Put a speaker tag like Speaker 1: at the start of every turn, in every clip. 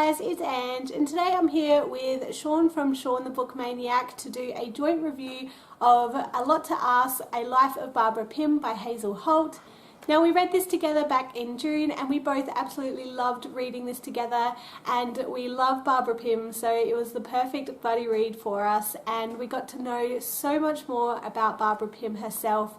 Speaker 1: guys, it's Ange, and today I'm here with Shawn from Shawn the Book Maniac to do a joint review of A Lot to Ask, A Life of Barbara Pym by Hazel Holt. Now, we read this together back in June and we both absolutely loved reading this together, and we love Barbara Pym, so it was the perfect buddy read for us, and we got to know so much more about Barbara Pym herself.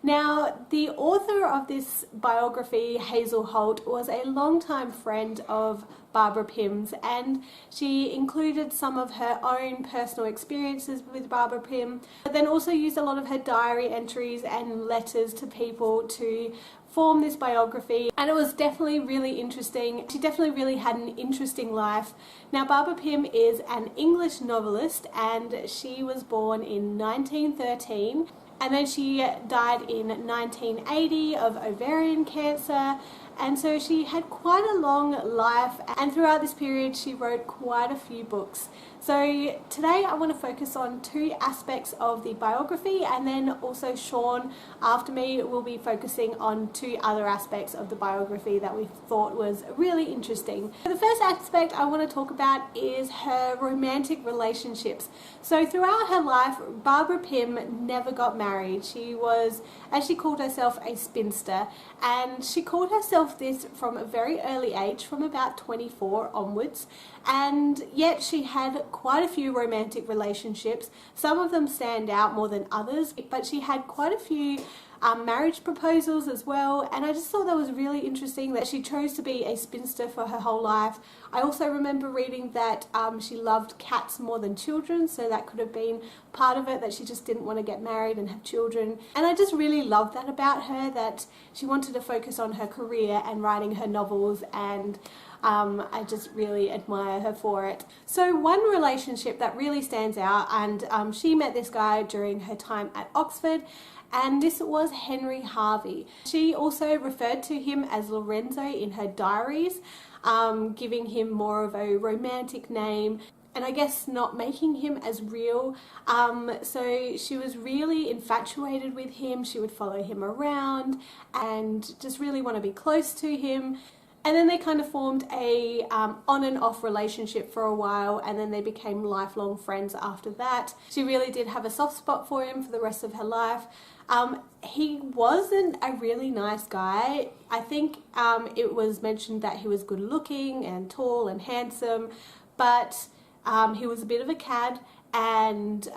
Speaker 1: Now, the author of this biography, Hazel Holt, was a longtime friend of Barbara Pym's, and she included some of her own personal experiences with Barbara Pym, but then also used a lot of her diary entries and letters to people to form this biography, and it was definitely really interesting. She definitely really had an interesting life. Now, Barbara Pym is an English novelist, and she was born in 1913. And then she died in 1980 of ovarian cancer, and so she had quite a long life, and throughout this period she wrote quite a few books. So today I want to focus on two aspects of the biography, and then also Shawn after me will be focusing on two other aspects of the biography that we thought was really interesting. The first aspect I want to talk about is her romantic relationships. So throughout her life, Barbara Pym never got married. She was, as she called herself, a spinster, and she called herself this from a very early age, from about 24 onwards, and yet she had quite a few romantic relationships. Some of them stand out more than others, but she had quite a few marriage proposals as well, and I just thought that was really interesting that she chose to be a spinster for her whole life. I also remember reading that she loved cats more than children, so that could have been part of it, that she just didn't want to get married and have children. And I just really loved that about her, that she wanted to focus on her career and writing her novels, and I just really admire her for it. So one relationship that really stands out, and she met this guy during her time at Oxford, and this was Henry Harvey. She also referred to him as Lorenzo in her diaries, giving him more of a romantic name, and I guess not making him as real. So she was really infatuated with him. She would follow him around and just really want to be close to him. And then they kind of formed a on and off relationship for a while, and then they became lifelong friends after that. She really did have a soft spot for him for the rest of her life. He wasn't a really nice guy. I think it was mentioned that he was good looking and tall and handsome, but he was a bit of a cad and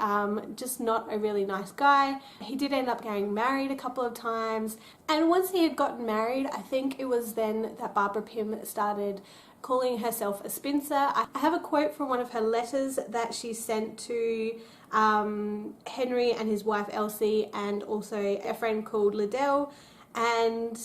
Speaker 1: just not a really nice guy. He did end up getting married a couple of times, and once he had gotten married, I think it was then that Barbara Pym started calling herself a spinster. I have a quote from one of her letters that she sent to Henry and his wife Elsie, and also a friend called Liddell, and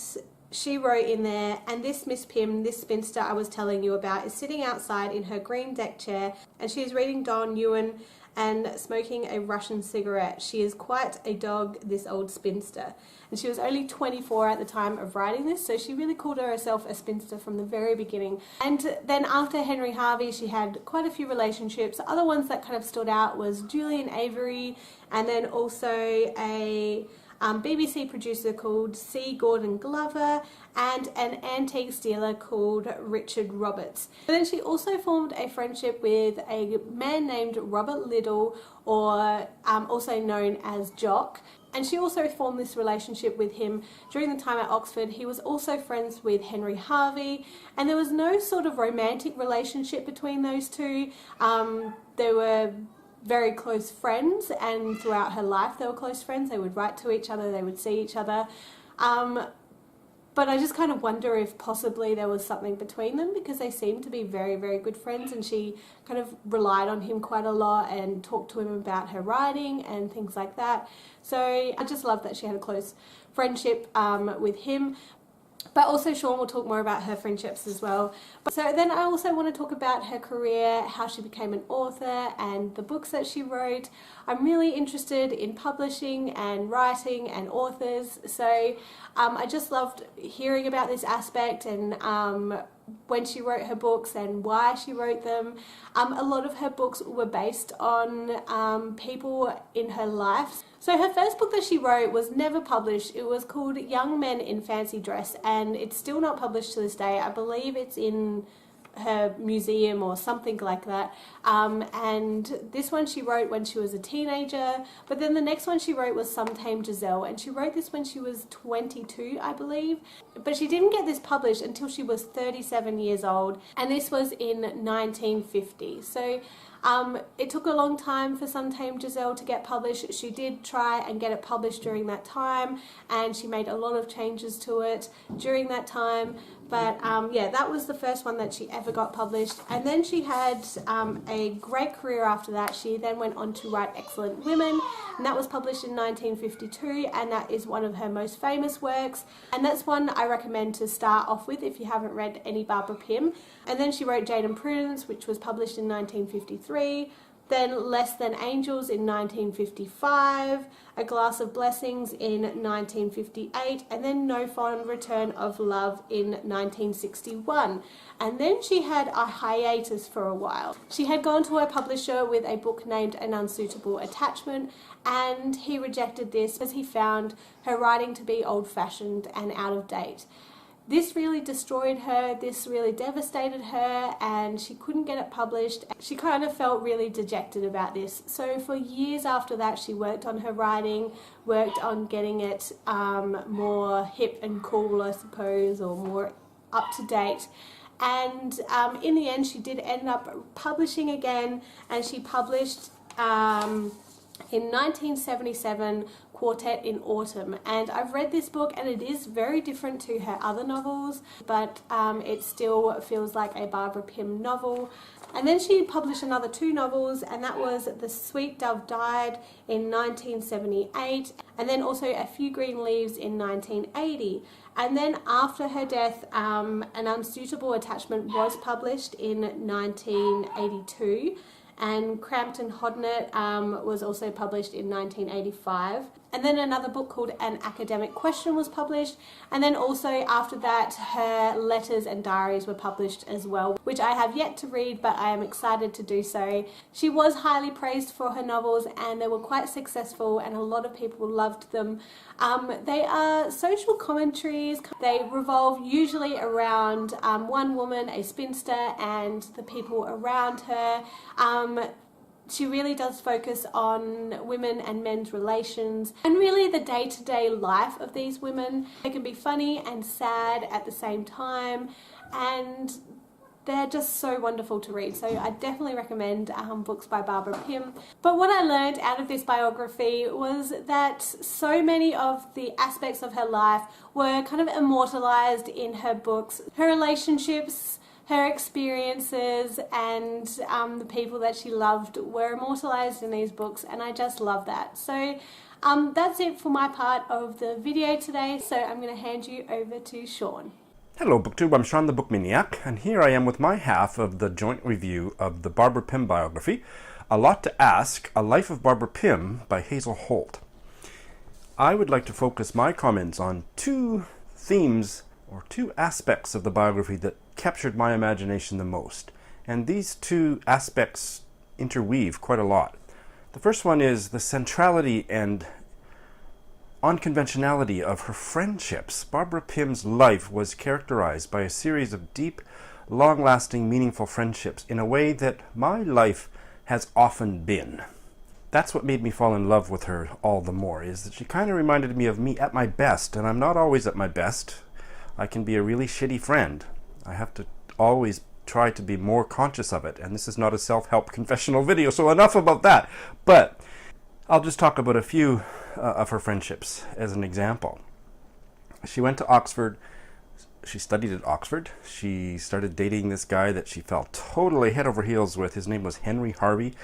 Speaker 1: she wrote in there, "And this Miss Pym, this spinster I was telling you about, is sitting outside in her green deck chair, and she is reading Don Juan and smoking a Russian cigarette. She is quite a dog, this old spinster." And she was only 24 at the time of writing this, so she really called herself a spinster from the very beginning. And then after Henry Harvey, she had quite a few relationships. Other ones that kind of stood out was Julian Avery, and then also a BBC producer called C. Gordon Glover, and an antiques dealer called Richard Roberts. And then she also formed a friendship with a man named Robert Liddell, or also known as Jock. And she also formed this relationship with him during the time at Oxford. He was also friends with Henry Harvey, and there was no sort of romantic relationship between those two. They were very close friends, and throughout her life they were close friends. They would write to each other, they would see each other, but I just kind of wonder if possibly there was something between them, because they seemed to be very, very good friends, and she kind of relied on him quite a lot and talked to him about her writing and things like that. So I just love that she had a close friendship with him. But also Shawn will talk more about her friendships as well. So then I also want to talk about her career, how she became an author, and the books that she wrote. I'm really interested in publishing and writing and authors, so I just loved hearing about this aspect, and when she wrote her books and why she wrote them. A lot of her books were based on people in her life. So her first book that she wrote was never published. It was called Young Men in Fancy Dress, and it's still not published to this day. I believe it's in her museum or something like that. And this one she wrote when she was a teenager, but then the next one she wrote was Some Tame Giselle, and she wrote this when she was 22, I believe. But she didn't get this published until she was 37 years old, and this was in 1950. So it took a long time for Some Tame Giselle to get published. She did try and get it published during that time, and she made a lot of changes to it during that time. But yeah, that was the first one that she ever got published. And then she had a great career after that. She then went on to write Excellent Women, and that was published in 1952, and that is one of her most famous works. And that's one I recommend to start off with if you haven't read any Barbara Pym. And then she wrote Jane and Prudence, which was published in 1953. Then Less Than Angels in 1955, A Glass of Blessings in 1958, and then No Fond Return of Love in 1961. And then she had a hiatus for a while. She had gone to her publisher with a book named An Unsuitable Attachment, and he rejected this as he found her writing to be old-fashioned and out of date. This really destroyed her, this really devastated her, and she couldn't get it published. She kind of felt really dejected about this. So for years after that, she worked on her writing, worked on getting it more hip and cool, I suppose, or more up to date. And in the end, she did end up publishing again, and she published in 1977, Quartet in Autumn. And I've read this book, and it is very different to her other novels, but it still feels like a Barbara Pym novel. And then she published another 2 novels, and that was The Sweet Dove Died in 1978, and then also A Few Green Leaves in 1980. And then after her death, An Unsuitable Attachment was published in 1982. And Compton-Burnett was also published in 1985. And then another book called An Academic Question was published. And then also after that, her letters and diaries were published as well, which I have yet to read, but I am excited to do so. She was highly praised for her novels, and they were quite successful, and a lot of people loved them. They are social commentaries. They revolve usually around one woman, a spinster, and the people around her. She really does focus on women and men's relations and really the day-to-day life of these women. They can be funny and sad at the same time, and they're just so wonderful to read. So I definitely recommend books by Barbara Pym. But what I learned out of this biography was that so many of the aspects of her life were kind of immortalized in her books. Her relationships, her experiences, and the people that she loved were immortalized in these books, and I just love that. So that's it for my part of the video today, so I'm going to hand you over to Shawn.
Speaker 2: Hello BookTube, I'm Shawn the Book Maniac, and here I am with my half of the joint review of the Barbara Pym biography, A Lot to Ask, A Life of Barbara Pym by Hazel Holt. I would like to focus my comments on 2 themes or 2 aspects of the biography that captured my imagination the most. And these 2 aspects interweave quite a lot. The first one is the centrality and unconventionality of her friendships. Barbara Pym's life was characterized by a series of deep, long-lasting, meaningful friendships in a way that my life has often been. That's what made me fall in love with her all the more, is that she kind of reminded me of me at my best, and I'm not always at my best. I can be a really shitty friend. I have to always try to be more conscious of it, and this is not a self-help confessional video, so enough about that. But I'll just talk about a few of her friendships as an example. She went to Oxford. She studied at Oxford. She started dating this guy that she fell totally head over heels with. His name was Henry Harvey.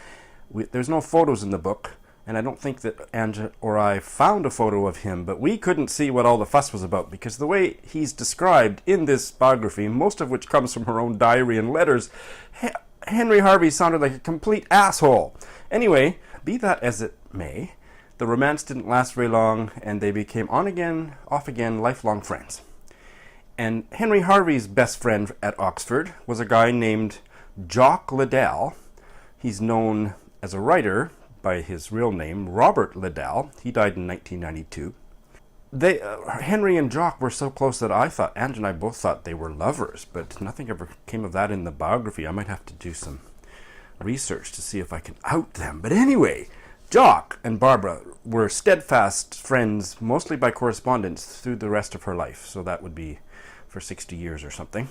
Speaker 2: There's no photos in the book, and I don't think that Ange or I found a photo of him, but we couldn't see what all the fuss was about, because the way he's described in this biography, most of which comes from her own diary and letters, Henry Harvey sounded like a complete asshole. Anyway, be that as it may, the romance didn't last very long, and they became on again, off again, lifelong friends. And Henry Harvey's best friend at Oxford was a guy named Jock Liddell. He's known as a writer by his real name, Robert Liddell. He died in 1992. Henry and Jock were so close that Ange and I both thought they were lovers, but nothing ever came of that in the biography. I might have to do some research to see if I can out them. But anyway, Jock and Barbara were steadfast friends, mostly by correspondence, through the rest of her life. So that would be for 60 years or something.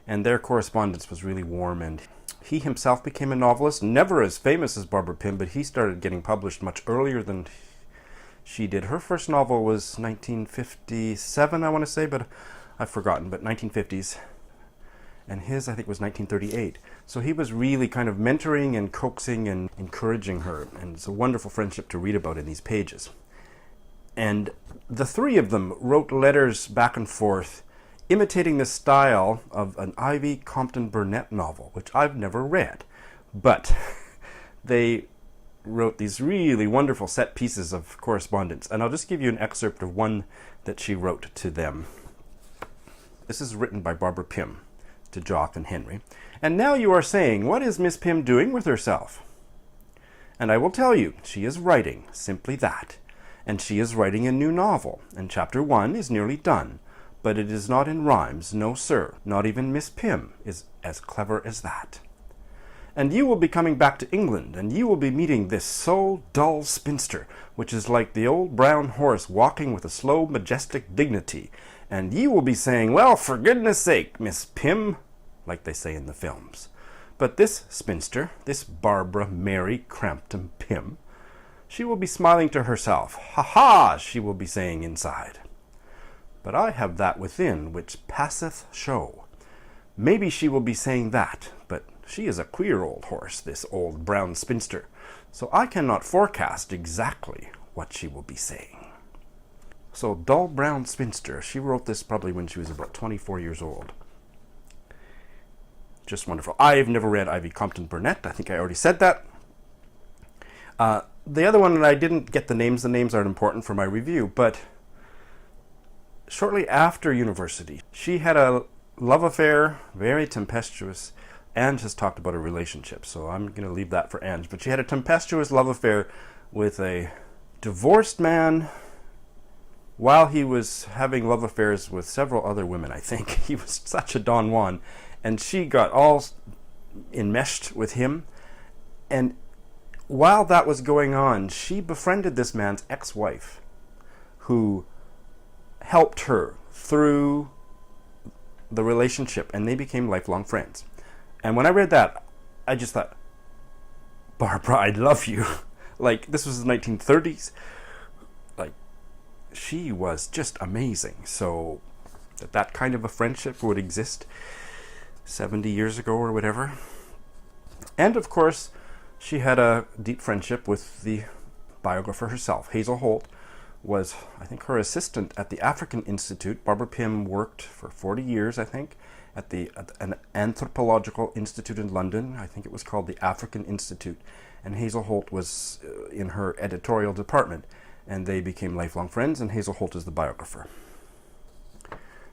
Speaker 2: And their correspondence was really warm, and he himself became a novelist, never as famous as Barbara Pym, but he started getting published much earlier than she did. Her first novel was 1957, I want to say, but I've forgotten, but 1950s. And his, I think, was 1938. So he was really kind of mentoring and coaxing and encouraging her, and it's a wonderful friendship to read about in these pages. And the three of them wrote letters back and forth, imitating the style of an Ivy Compton-Burnett novel, which I've never read. But they wrote these really wonderful set pieces of correspondence. And I'll just give you an excerpt of one that she wrote to them. This is written by Barbara Pym to Jock and Henry. "And now you are saying, what is Miss Pym doing with herself? And I will tell you, she is writing, simply that. And she is writing a new novel, and chapter 1 is nearly done. But it is not in rhymes, no sir, not even Miss Pym is as clever as that. And you will be coming back to England, and you will be meeting this so dull spinster, which is like the old brown horse walking with a slow, majestic dignity. And you will be saying, well, for goodness sake, Miss Pym, like they say in the films. But this spinster, this Barbara Mary Crampton Pym, she will be smiling to herself. Ha ha, she will be saying inside. But I have that within which passeth show. Maybe she will be saying that, but she is a queer old horse, this old brown spinster, so I cannot forecast exactly what she will be saying." So, dull brown spinster, she wrote this probably when she was about 24 years old. Just wonderful. I've never read Ivy Compton-Burnett. I think I already said that. The other one, and I didn't get the names aren't important for my review, but shortly after university, she had a love affair, very tempestuous. Ange has talked about a relationship, so I'm going to leave that for Ange. But she had a tempestuous love affair with a divorced man while he was having love affairs with several other women, I think. He was such a Don Juan. And she got all enmeshed with him. And while that was going on, she befriended this man's ex-wife, who helped her through the relationship, and they became lifelong friends. And when I read that, I just thought, Barbara, I love you. Like, this was the 1930s. Like, she was just amazing. So that kind of a friendship would exist 70 years ago or whatever. And of course, she had a deep friendship with the biographer herself. Hazel Holt was, I think, her assistant at the African Institute. Barbara Pym worked for 40 years, I think, at an anthropological institute in London. I think it was called the African Institute. And Hazel Holt was in her editorial department. And they became lifelong friends, and Hazel Holt is the biographer.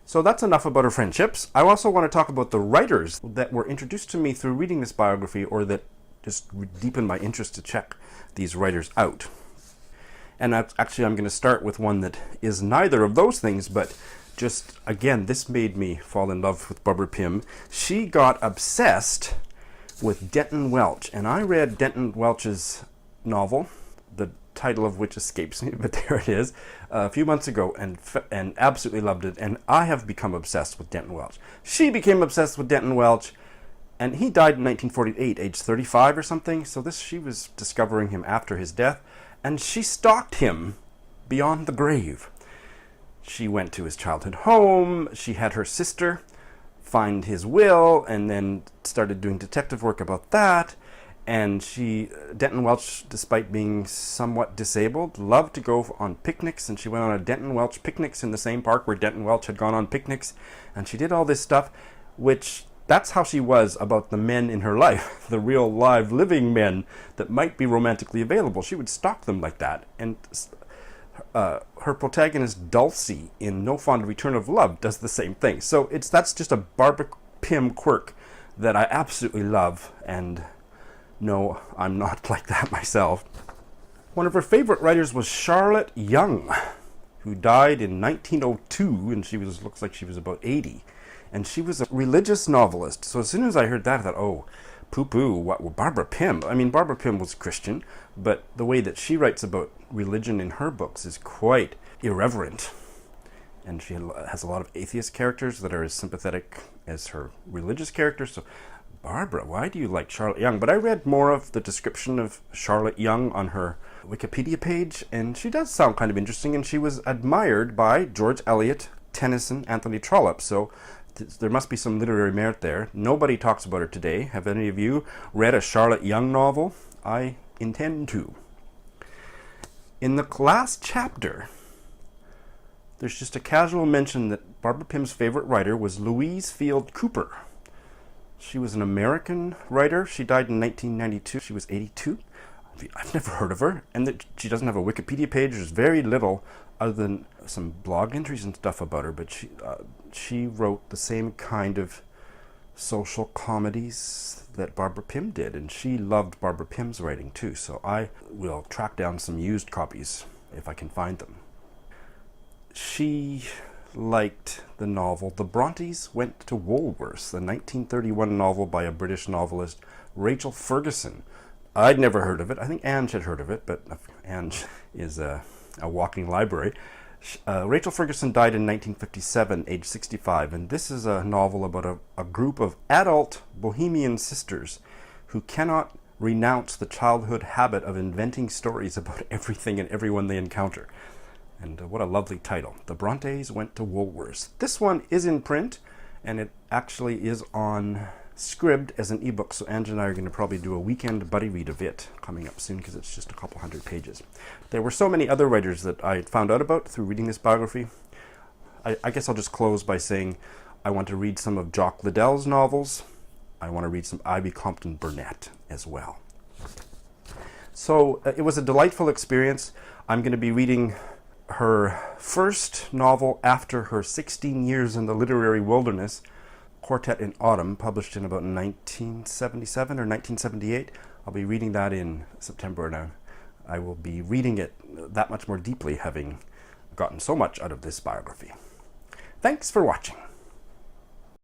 Speaker 2: So that's enough about her friendships. I also want to talk about the writers that were introduced to me through reading this biography, or that just deepened my interest to check these writers out. And actually, I'm going to start with one that is neither of those things, but just, again, this made me fall in love with Barbara Pym. She got obsessed with Denton Welch, and I read Denton Welch's novel, the title of which escapes me, but there it is, a few months ago, and absolutely loved it, and I have become obsessed with Denton Welch. She became obsessed with Denton Welch, and he died in 1948, age 35 or something, so she was discovering him after his death, and she stalked him beyond the grave. She went to his childhood home, she had her sister find his will, and then started doing detective work about that. And Denton Welch, despite being somewhat disabled, loved to go on picnics, and she went on a Denton Welch picnics in the same park where Denton Welch had gone on picnics, and she did all this stuff, which that's how she was about the men in her life, the real live living men that might be romantically available. She would stalk them like that. And her protagonist Dulcie in No Fond Return of Love does the same thing. So that's just a Barbara Pym quirk that I absolutely love, and no, I'm not like that myself. One of her favorite writers was Charlotte Yonge. who died in 1902, and looks like she was about 80. And she was a religious novelist. So as soon as I heard that, I thought, oh, poo-poo, what, Barbara Pym? I mean, Barbara Pym was Christian, but the way that she writes about religion in her books is quite irreverent. And she has a lot of atheist characters that are as sympathetic as her religious characters. So, Barbara, why do you like Charlotte Yonge? But I read more of the description of Charlotte Yonge on her Wikipedia page, and she does sound kind of interesting, and she was admired by George Eliot, Tennyson, Anthony Trollope. So there must be some literary merit there. Nobody talks about her today. Have any of you read a Charlotte Yonge novel? I intend to. In the last chapter, there's just a casual mention that Barbara Pym's favorite writer was Louise Field Cooper. She was an American writer. She died in 1992. She was 82. I've never heard of her. And that she doesn't have a Wikipedia page. There's very little other than some blog entries and stuff about her. But she wrote the same kind of social comedies that Barbara Pym did. And she loved Barbara Pym's writing too. So I will track down some used copies if I can find them. She liked the novel The Brontes Went to Woolworths, the 1931 novel by a British novelist, Rachel Ferguson. I'd never heard of it. I think Ange had heard of it, but Ange is a walking library. Rachel Ferguson died in 1957, age 65, and this is a novel about a group of adult bohemian sisters who cannot renounce the childhood habit of inventing stories about everything and everyone they encounter. And what a lovely title. The Brontes Went to Woolworths. This one is in print, and it actually is on Scribd as an ebook, so Ange and I are going to probably do a weekend buddy read of it coming up soon because it's just a couple hundred pages. There were so many other writers that I found out about through reading this biography. I guess I'll just close by saying I want to read some of Jock Liddell's novels. I want to read some Ivy Compton-Burnett as well. So it was a delightful experience. I'm going to be reading her first novel after her 16 years in the literary wilderness, Quartet in Autumn, published in about 1977 or 1978. I'll be reading that in September now. I will be reading it that much more deeply, having gotten so much out of this biography. Thanks for watching.